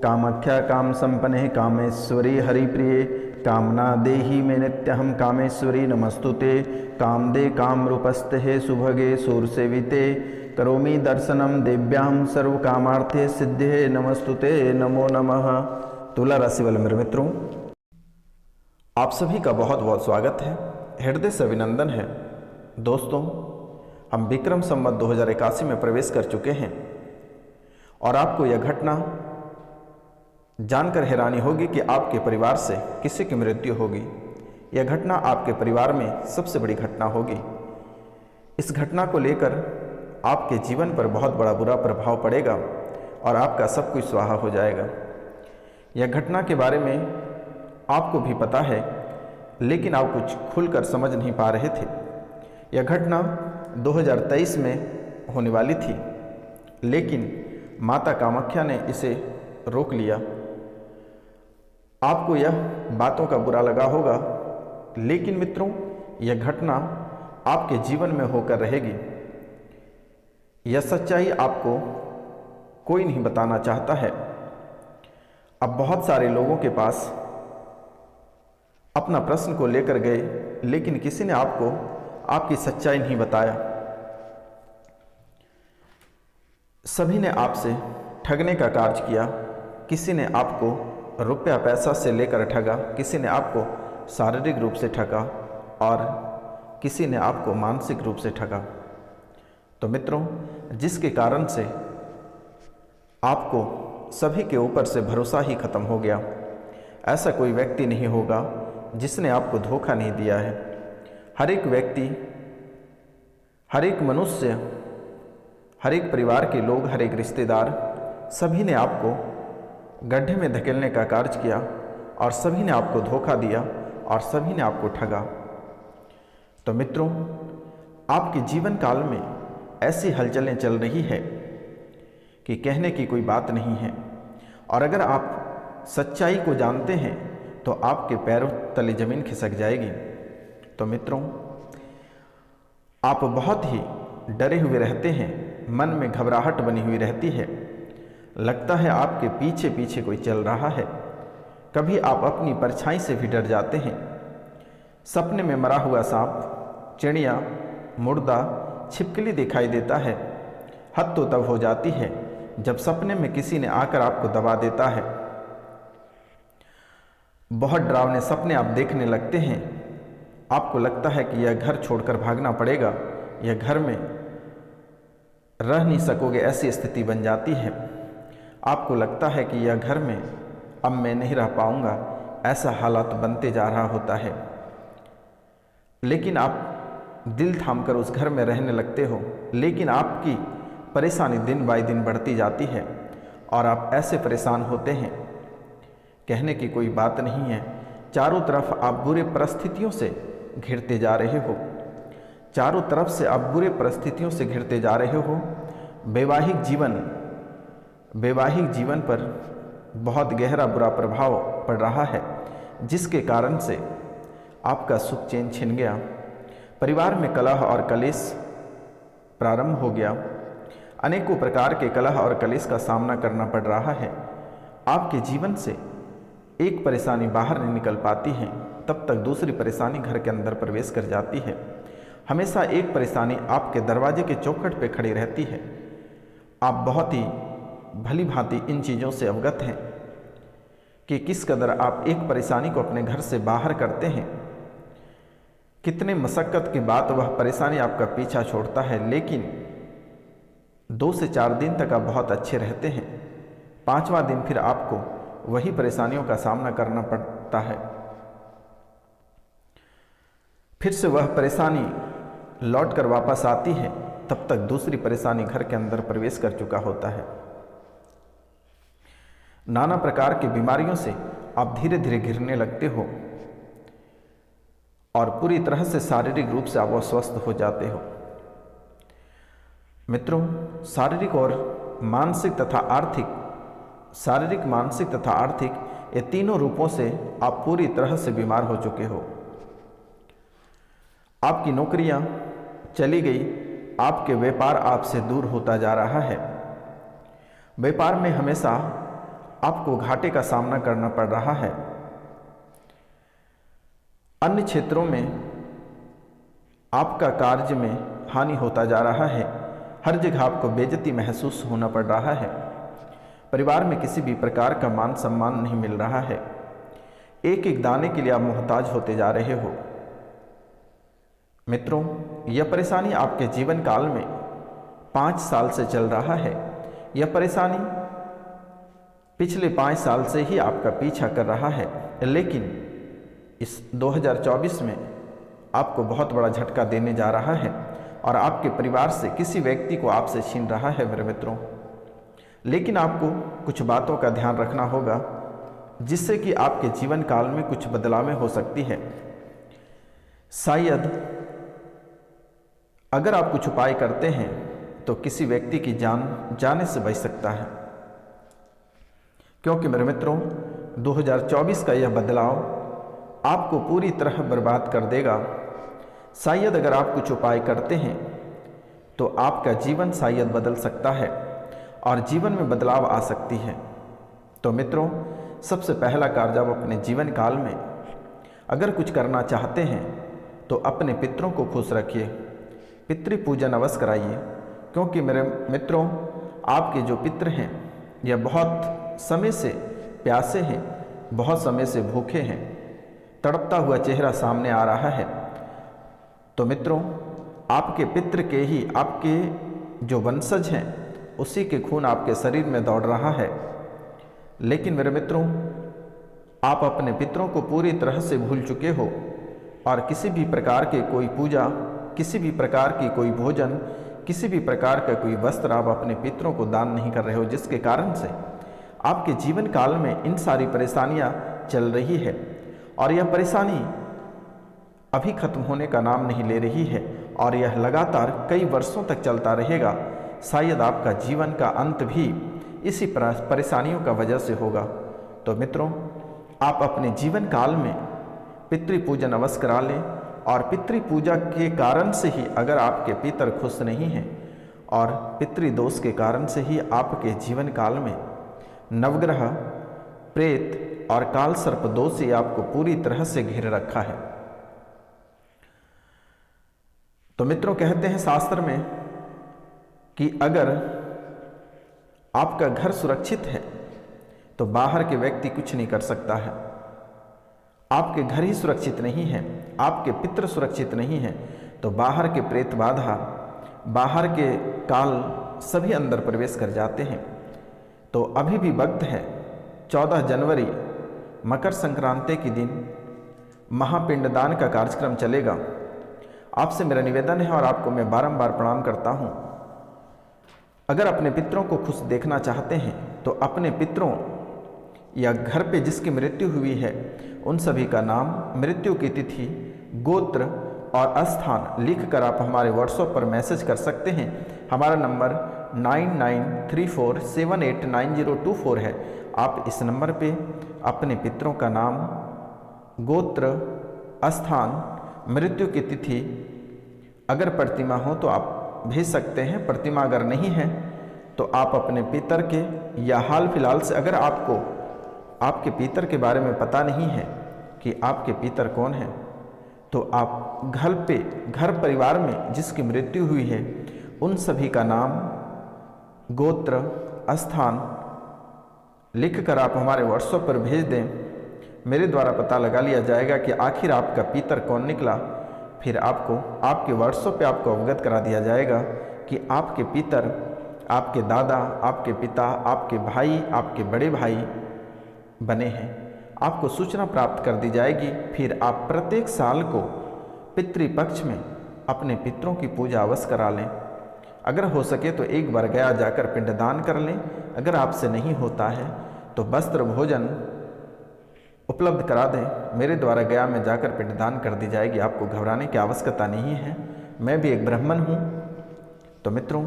कामाख्या काम संपन्ने कामेश्वरी हरिप्रिये कामना देहि मे नित्यहं कामेश्वरी नमस्तुते कामदे कामरूपस्ते सुभगे सूरसेविते करोमि दर्शनम देव्यां सर्व कामार्थे सिद्धे नमस्तुते नमो नमः। तुला राशि वाले मेरे मित्रों, आप सभी का बहुत बहुत स्वागत है, हृदय से अभिनंदन है। दोस्तों, हम विक्रम संवत 2081 में प्रवेश कर चुके हैं और आपको यह घटना जानकर हैरानी होगी कि आपके परिवार से किसी की मृत्यु होगी। यह घटना आपके परिवार में सबसे बड़ी घटना होगी। इस घटना को लेकर आपके जीवन पर बहुत बड़ा बुरा प्रभाव पड़ेगा और आपका सब कुछ स्वाहा हो जाएगा। यह घटना के बारे में आपको भी पता है, लेकिन आप कुछ खुलकर समझ नहीं पा रहे थे। यह घटना 2023 में होने वाली थी, लेकिन माता कामाख्या ने इसे रोक लिया। आपको यह बातों का बुरा लगा होगा, लेकिन मित्रों, यह घटना आपके जीवन में होकर रहेगी। यह सच्चाई आपको कोई नहीं बताना चाहता है। अब बहुत सारे लोगों के पास अपना प्रश्न को लेकर गए, लेकिन किसी ने आपको आपकी सच्चाई नहीं बताया। सभी ने आपसे ठगने का कार्य किया। किसी ने आपको रुपया पैसा से लेकर ठगा, किसी ने आपको शारीरिक रूप से ठगा और किसी ने आपको मानसिक रूप से ठगा। तो मित्रों, जिसके कारण से आपको सभी के ऊपर से भरोसा ही खत्म हो गया। ऐसा कोई व्यक्ति नहीं होगा जिसने आपको धोखा नहीं दिया है। हर एक व्यक्ति, हर एक मनुष्य, हर एक परिवार के लोग, हर एक रिश्तेदार, सभी ने आपको गड्ढे में धकेलने का कार्य किया और सभी ने आपको धोखा दिया और सभी ने आपको ठगा। तो मित्रों, आपके जीवन काल में ऐसी हलचलें चल रही है कि कहने की कोई बात नहीं है। और अगर आप सच्चाई को जानते हैं तो आपके पैरों तले जमीन खिसक जाएगी। तो मित्रों, आप बहुत ही डरे हुए रहते हैं, मन में घबराहट बनी हुई रहती है। लगता है आपके पीछे पीछे कोई चल रहा है। कभी आप अपनी परछाई से भी डर जाते हैं। सपने में मरा हुआ सांप, चिड़िया, मुर्दा, छिपकली दिखाई देता है। हद तो तब हो जाती है जब सपने में किसी ने आकर आपको दबा देता है। बहुत डरावने सपने आप देखने लगते हैं। आपको लगता है कि यह घर छोड़कर भागना पड़ेगा, यह घर में रह नहीं सकोगे, ऐसी स्थिति बन जाती है। आपको लगता है कि यह घर में अब मैं नहीं रह पाऊंगा, ऐसा हालात बनते जा रहा होता है। लेकिन आप दिल थामकर उस घर में रहने लगते हो, लेकिन आपकी परेशानी दिन बाय दिन बढ़ती जाती है और आप ऐसे परेशान होते हैं, कहने की कोई बात नहीं है। चारों तरफ आप बुरे परिस्थितियों से घिरते जा रहे हो, चारों तरफ से आप बुरे परिस्थितियों से घिरते जा रहे हो। वैवाहिक जीवन पर बहुत गहरा बुरा प्रभाव पड़ रहा है, जिसके कारण से आपका सुख चैन छिन गया। परिवार में कलह और कलेश प्रारंभ हो गया। अनेकों प्रकार के कलह और कलेश का सामना करना पड़ रहा है। आपके जीवन से एक परेशानी बाहर नहीं निकल पाती है, तब तक दूसरी परेशानी घर के अंदर प्रवेश कर जाती है। हमेशा एक परेशानी आपके दरवाजे के चौखट पे खड़ी रहती है। आप बहुत ही भली भांति इन चीज़ों से अवगत हैं कि किस कदर आप एक परेशानी को अपने घर से बाहर करते हैं। कितने मशक्क़त के बाद वह परेशानी आपका पीछा छोड़ता है, लेकिन 2 से 4 दिन तक आप बहुत अच्छे रहते हैं। 5वां दिन फिर आपको वही परेशानियों का सामना करना पड़ता है। फिर से वह परेशानी लौट कर वापस आती है, तब तक दूसरी परेशानी घर के अंदर प्रवेश कर चुका होता है। नाना प्रकार की बीमारियों से आप धीरे धीरे घिरने लगते हो और पूरी तरह से शारीरिक रूप से आप अस्वस्थ हो जाते हो। मित्रों, शारीरिक, मानसिक तथा आर्थिक ये तीनों रूपों से आप पूरी तरह से बीमार हो चुके हो। आपकी नौकरियां चली गई, आपके व्यापार आपसे दूर होता जा रहा है। व्यापार में हमेशा आपको घाटे का सामना करना पड़ रहा है। अन्य क्षेत्रों में आपका कार्य में हानि होता जा रहा है। हर जगह आपको बेइज्जती महसूस होना पड़ रहा है। परिवार में किसी भी प्रकार का मान सम्मान नहीं मिल रहा है। एक एक दाने के लिए आप मोहताज होते जा रहे हो। मित्रों, यह परेशानी आपके जीवन काल में 5 साल से चल रहा है। यह परेशानी पिछले 5 साल से ही आपका पीछा कर रहा है, लेकिन इस 2024 में आपको बहुत बड़ा झटका देने जा रहा है और आपके परिवार से किसी व्यक्ति को आपसे छीन रहा है मेरे मित्रों। लेकिन आपको कुछ बातों का ध्यान रखना होगा, जिससे कि आपके जीवन काल में कुछ बदलावें हो सकती है। शायद अगर आप कुछ उपाय करते हैं तो किसी व्यक्ति की जान जाने से बच सकता है, क्योंकि मेरे मित्रों 2024 का यह बदलाव आपको पूरी तरह बर्बाद कर देगा। शायद अगर आप कुछ उपाय करते हैं तो आपका जीवन शायद बदल सकता है और जीवन में बदलाव आ सकती है। तो मित्रों, सबसे पहला कार्य आप अपने जीवन काल में अगर कुछ करना चाहते हैं तो अपने पितरों को खुश रखिए, पितृ पूजन अवश्य कराइए, क्योंकि मेरे मित्रों आपके जो पितृ हैं यह बहुत समय से प्यासे हैं, बहुत समय से भूखे हैं, तड़पता हुआ चेहरा सामने आ रहा है। तो मित्रों, आपके पितृ के ही आपके जो वंशज हैं उसी के खून आपके शरीर में दौड़ रहा है। लेकिन मेरे मित्रों, आप अपने पितरों को पूरी तरह से भूल चुके हो और किसी भी प्रकार के कोई पूजा, किसी भी प्रकार की कोई भोजन, किसी भी प्रकार का कोई वस्त्र आप अपने पितरों को दान नहीं कर रहे हो, जिसके कारण से आपके जीवन काल में इन सारी परेशानियां चल रही है और यह परेशानी अभी खत्म होने का नाम नहीं ले रही है और यह लगातार कई वर्षों तक चलता रहेगा। शायद आपका जीवन का अंत भी इसी परेशानियों का वजह से होगा। तो मित्रों, आप अपने जीवन काल में पितृ पूजन अवश्य करा लें और पितृ पूजा के कारण से ही अगर आपके पितर खुश नहीं हैं और पितृ दोष के कारण से ही आपके जीवन काल में नवग्रह, प्रेत और काल सर्प दोष से आपको पूरी तरह से घेर रखा है। तो मित्रों, कहते हैं शास्त्र में कि अगर आपका घर सुरक्षित है तो बाहर के व्यक्ति कुछ नहीं कर सकता है। आपके घर ही सुरक्षित नहीं है, आपके पितृ सुरक्षित नहीं है, तो बाहर के प्रेत बाधा, बाहर के काल सभी अंदर प्रवेश कर जाते हैं। तो अभी भी वक्त है, 14 जनवरी मकर संक्रांति के दिन महापिंडदान का कार्यक्रम चलेगा। आपसे मेरा निवेदन है और आपको मैं बारंबार प्रणाम करता हूँ, अगर अपने पितरों को खुश देखना चाहते हैं तो अपने पितरों या घर पे जिसकी मृत्यु हुई है उन सभी का नाम, मृत्यु की तिथि, गोत्र और स्थान लिखकर आप हमारे व्हाट्सएप पर मैसेज कर सकते हैं। हमारा नंबर 9934789024 है। आप इस नंबर पे अपने पितरों का नाम, गोत्र, स्थान, मृत्यु की तिथि, अगर प्रतिमा हो तो आप भेज सकते हैं। प्रतिमा अगर नहीं है तो आप अपने पितर के या हाल फिलहाल से अगर आपको आपके पितर के बारे में पता नहीं है कि आपके पितर कौन है, तो आप घर परिवार में जिसकी मृत्यु हुई है उन सभी का नाम, गोत्र, स्थान लिखकर आप हमारे व्हाट्सएप पर भेज दें। मेरे द्वारा पता लगा लिया जाएगा कि आखिर आपका पितर कौन निकला। फिर आपको आपके व्हाट्सएप पे आपको अवगत करा दिया जाएगा कि आपके पितर, आपके दादा, आपके पिता, आपके भाई, आपके बड़े भाई बने हैं। आपको सूचना प्राप्त कर दी जाएगी। फिर आप प्रत्येक साल को पितृपक्ष में अपने पितरों की पूजा अवश्य करा लें। अगर हो सके तो एक बार गया जाकर पिंडदान कर लें। अगर आपसे नहीं होता है तो वस्त्र भोजन उपलब्ध करा दें। मेरे द्वारा गया में जाकर पिंडदान कर दी जाएगी। आपको घबराने की आवश्यकता नहीं है, मैं भी एक ब्राह्मण हूँ। तो मित्रों,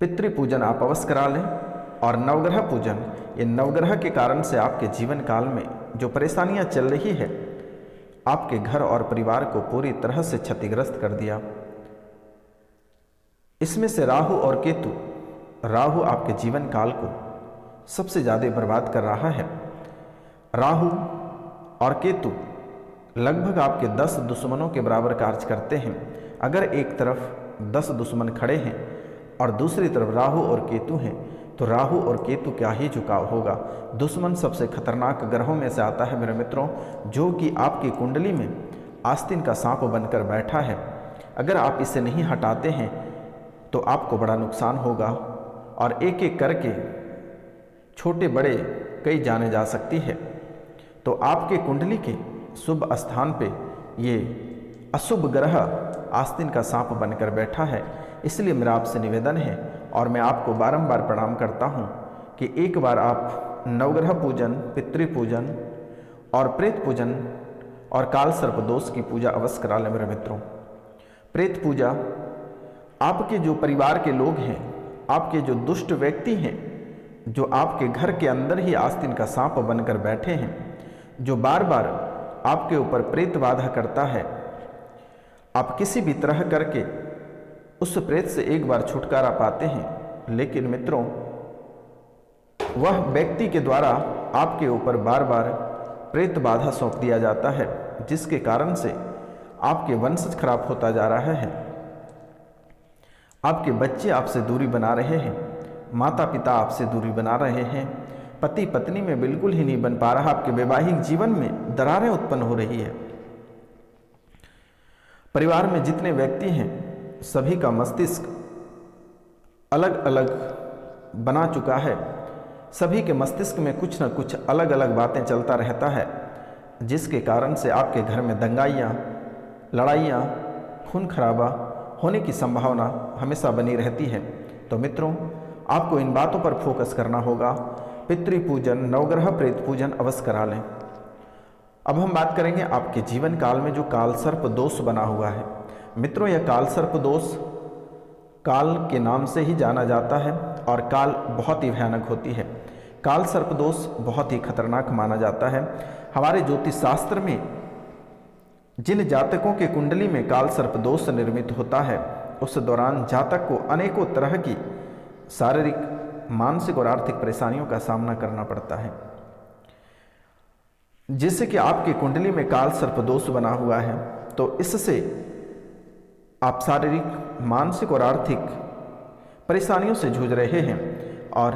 पितृ पूजन आप अवश्य करा लें और नवग्रह पूजन, ये नवग्रह के कारण से आपके जीवन काल में जो परेशानियां चल रही है, आपके घर और परिवार को पूरी तरह से क्षतिग्रस्त कर दिया। इसमें से राहु और केतु, राहु आपके जीवन काल को सबसे ज़्यादा बर्बाद कर रहा है। राहु और केतु लगभग आपके 10 दुश्मनों के बराबर कार्य करते हैं। अगर एक तरफ 10 दुश्मन खड़े हैं और दूसरी तरफ राहु और केतु हैं, तो राहु और केतु क्या ही झुकाव होगा। दुश्मन सबसे खतरनाक ग्रहों में से आता है मेरे मित्रों, जो कि आपकी कुंडली में आस्तीन का सांप बनकर बैठा है। अगर आप इसे नहीं हटाते हैं तो आपको बड़ा नुकसान होगा और एक एक करके छोटे बड़े कई जाने जा सकती है। तो आपके कुंडली के शुभ स्थान पे ये अशुभ ग्रह आस्तीन का सांप बनकर बैठा है। इसलिए मेरा आपसे निवेदन है और मैं आपको बारंबार प्रणाम करता हूँ कि एक बार आप नवग्रह पूजन, पितृ पूजन और प्रेत पूजन और काल सर्प दोष की पूजा अवश्य करा लें मेरे मित्रों। प्रेत पूजा आपके जो परिवार के लोग हैं, आपके जो दुष्ट व्यक्ति हैं, जो आपके घर के अंदर ही आस्तीन का सांप बनकर बैठे हैं, जो बार बार आपके ऊपर प्रेत बाधा करता है, आप किसी भी तरह करके उस प्रेत से एक बार छुटकारा पाते हैं, लेकिन मित्रों वह व्यक्ति के द्वारा आपके ऊपर बार बार प्रेत बाधा सौंप दिया जाता है, जिसके कारण से आपके वंशज खराब होता जा रहा है। आपके बच्चे आपसे दूरी बना रहे हैं, माता पिता आपसे दूरी बना रहे हैं, पति पत्नी में बिल्कुल ही नहीं बन पा रहा, आपके वैवाहिक जीवन में दरारें उत्पन्न हो रही है। परिवार में जितने व्यक्ति हैं सभी का मस्तिष्क अलग अलग बना चुका है। सभी के मस्तिष्क में कुछ न कुछ अलग अलग बातें चलता रहता है, जिसके कारण से आपके घर में दंगाइयाँ, लड़ाइयाँ, खून खराबा होने की संभावना हमेशा बनी रहती है। तो मित्रों आपको इन बातों पर फोकस करना होगा। पितृ पूजन, नवग्रह प्रेत पूजन अवश्य करा लें। अब हम बात करेंगे आपके जीवन काल में जो काल सर्प दोष बना हुआ है। मित्रों यह काल सर्प दोष काल के नाम से ही जाना जाता है और काल बहुत ही भयानक होती है। काल सर्प दोष बहुत ही खतरनाक माना जाता है। हमारे ज्योतिष शास्त्र में जिन जातकों के कुंडली में काल सर्प दोष निर्मित होता है, उस दौरान जातक को अनेकों तरह की शारीरिक, मानसिक और आर्थिक परेशानियों का सामना करना पड़ता है। जिससे कि आपकी कुंडली में काल सर्प दोष बना हुआ है, तो इससे आप शारीरिक, मानसिक और आर्थिक परेशानियों से जूझ रहे हैं और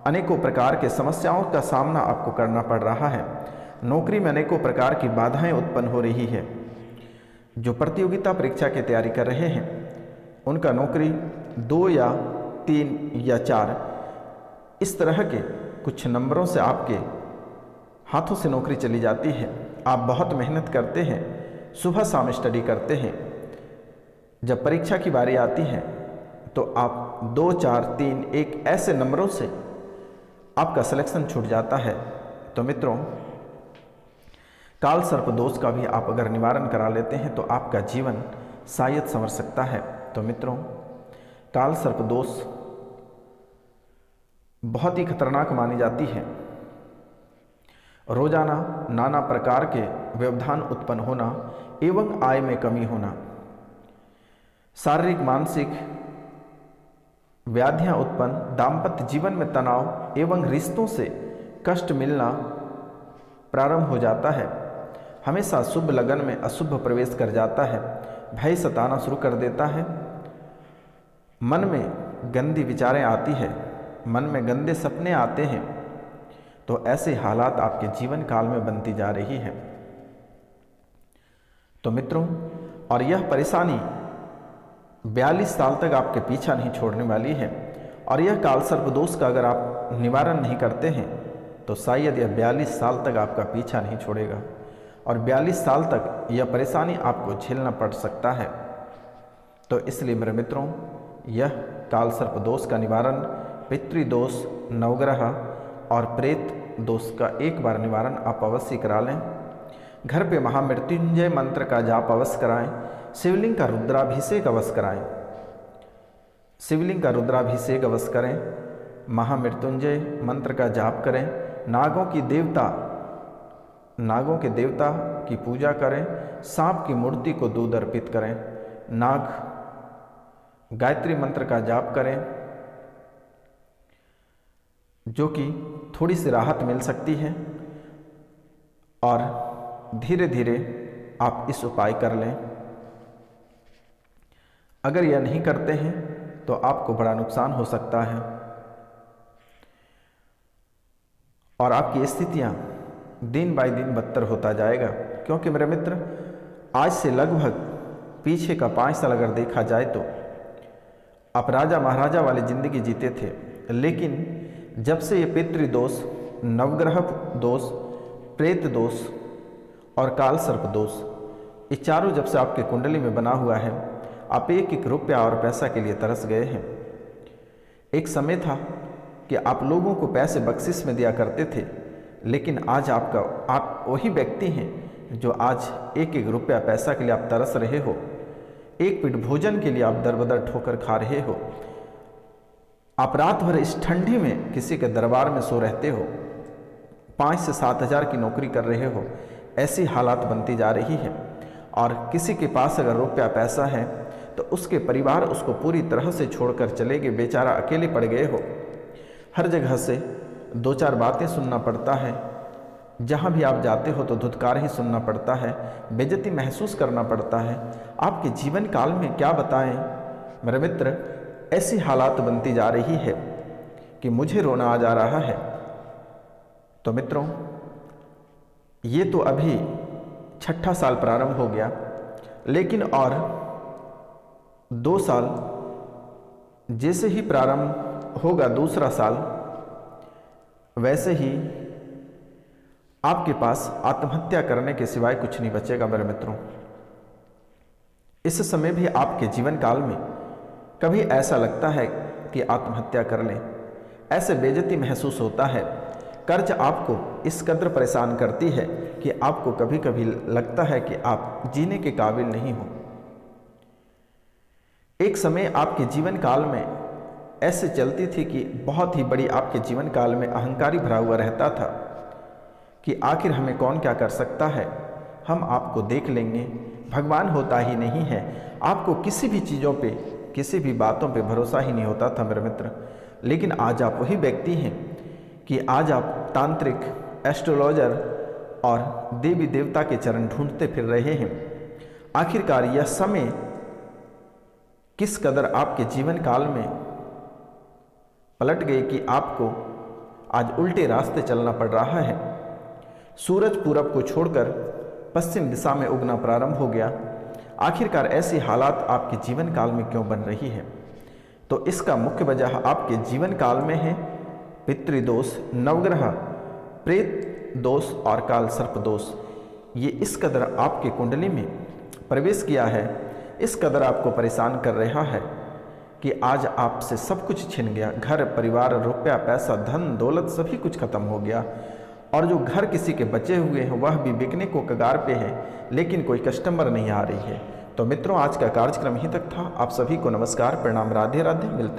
अनेकों प्रकार के समस्याओं का सामना आपको करना पड़ रहा है। नौकरी में अनेकों प्रकार की बाधाएं उत्पन्न हो रही है। जो प्रतियोगिता परीक्षा की तैयारी कर रहे हैं उनका नौकरी 2 या 3 या 4 इस तरह के कुछ नंबरों से आपके हाथों से नौकरी चली जाती है। आप बहुत मेहनत करते हैं, सुबह शाम स्टडी करते हैं, जब परीक्षा की बारी आती है तो आप 2, 4, 3 एक ऐसे नंबरों से आपका सिलेक्शन छूट जाता है। तो मित्रों काल सर्प दोष का भी आप अगर निवारण करा लेते हैं तो आपका जीवन शायद संवर सकता है। तो मित्रों काल सर्प दोष बहुत ही खतरनाक मानी जाती है। रोजाना नाना प्रकार के व्यवधान उत्पन्न होना एवं आय में कमी होना, शारीरिक मानसिक व्याधियां उत्पन्न, दाम्पत्य जीवन में तनाव एवं रिश्तों से कष्ट मिलना प्रारंभ हो जाता है। हमेशा शुभ लगन में अशुभ प्रवेश कर जाता है। भय सताना शुरू कर देता है। मन में गंदी विचारें आती है, मन में गंदे सपने आते हैं। तो ऐसे हालात आपके जीवन काल में बनती जा रही है। तो मित्रों और यह परेशानी 42 साल तक आपके पीछा नहीं छोड़ने वाली है। और यह काल सर्प दोष का अगर आप निवारण नहीं करते हैं तो शायद यह 42 साल तक आपका पीछा नहीं छोड़ेगा और 42 साल तक यह परेशानी आपको झेलना पड़ सकता है। तो इसलिए मेरे मित्रों यह काल सर्प दोष का निवारण पितृदोष, नवग्रह और प्रेत दोष का एक बार निवारण आप अवश्य करा लें। घर पे महामृत्युंजय मंत्र का जाप अवश्य कराएं। शिवलिंग का रुद्राभिषेक अवश्य कराएं। शिवलिंग का रुद्राभिषेक अवश्य करें। महामृत्युंजय मंत्र का जाप करें। नागों के देवता की पूजा करें। सांप की मूर्ति को दूध अर्पित करें। गायत्री मंत्र का जाप करें। जो कि थोड़ी सी राहत मिल सकती है। और धीरे धीरे आप इस उपाय कर लें। अगर यह नहीं करते हैं तो आपको बड़ा नुकसान हो सकता है और आपकी स्थितियां दिन बाय दिन बदतर होता जाएगा। क्योंकि मेरे मित्र, आज से लगभग पीछे का 5 साल अगर देखा जाए तो आप राजा महाराजा वाली ज़िंदगी जीते थे, लेकिन जब से ये पितृदोष, नवग्रह दोष, प्रेत दोष और काल सर्प दोष, ये चारों जब से आपके कुंडली में बना हुआ है, आप एक एक रुपया और पैसा के लिए तरस गए हैं। एक समय था कि आप लोगों को पैसे बख्शिश में दिया करते थे, लेकिन आज आप वही व्यक्ति हैं जो आज एक एक रुपया पैसा के लिए आप तरस रहे हो। एक पीठ भोजन के लिए आप दरबदर ठोकर खा रहे हो। आप रात भर इस ठंडी में किसी के दरबार में सो रहते हो, 5 से 7 हज़ार की नौकरी कर रहे हो। ऐसी हालात बनती जा रही है। और किसी के पास अगर रुपया पैसा है तो उसके परिवार उसको पूरी तरह से छोड़कर चले गए, बेचारा अकेले पड़ गए हो। हर जगह से 2-4 बातें सुनना पड़ता है, जहाँ भी आप जाते हो तो धुतकार ही सुनना पड़ता है, बेइज्जती महसूस करना पड़ता है। आपके जीवन काल में क्या बताएं मेरे मित्र, ऐसी हालात बनती जा रही है कि मुझे रोना आ जा रहा है। तो मित्रों, ये तो अभी 6ठा साल प्रारंभ हो गया, लेकिन और 2 साल जैसे ही प्रारंभ होगा दूसरा साल, वैसे ही आपके पास आत्महत्या करने के सिवाय कुछ नहीं बचेगा मेरे मित्रों। इस समय भी आपके जीवन काल में कभी ऐसा लगता है कि आत्महत्या कर लें, ऐसे बेइज्जती महसूस होता है। कर्ज आपको इस कदर परेशान करती है कि आपको कभी कभी लगता है कि आप जीने के काबिल नहीं हो। एक समय आपके जीवन काल में ऐसे चलती थी कि बहुत ही बड़ी आपके जीवन काल में अहंकारी भरा हुआ रहता था कि आखिर हमें कौन क्या कर सकता है, हम आपको देख लेंगे, भगवान होता ही नहीं है। आपको किसी भी चीज़ों पे, किसी भी बातों पे भरोसा ही नहीं होता था मेरे मित्र। लेकिन आज आप वही व्यक्ति हैं कि आज आप तांत्रिक, एस्ट्रोलॉजर और देवी देवता के चरण ढूंढते फिर रहे हैं। आखिरकार यह समय किस कदर आपके जीवन काल में पलट गए कि आपको आज उल्टे रास्ते चलना पड़ रहा है। सूरज पूरब को छोड़कर पश्चिम दिशा में उगना प्रारंभ हो गया। आखिरकार ऐसी हालात आपके जीवन काल में क्यों बन रही है? तो इसका मुख्य वजह आपके जीवन काल में है पितृदोष, नवग्रह, प्रेत दोष और काल सर्प दोष। ये इस कदर आपके कुंडली में प्रवेश किया है, इस कदर आपको परेशान कर रहा है कि आज आपसे सब कुछ छिन गया। घर परिवार, रुपया पैसा, धन दौलत सभी कुछ खत्म हो गया। और जो घर किसी के बचे हुए हैं वह भी बिकने को कगार पे है, लेकिन कोई कस्टमर नहीं आ रही है। तो मित्रों, आज का कार्यक्रम यहीं तक था। आप सभी को नमस्कार, प्रणाम, राधे राधे। मिलते हैं।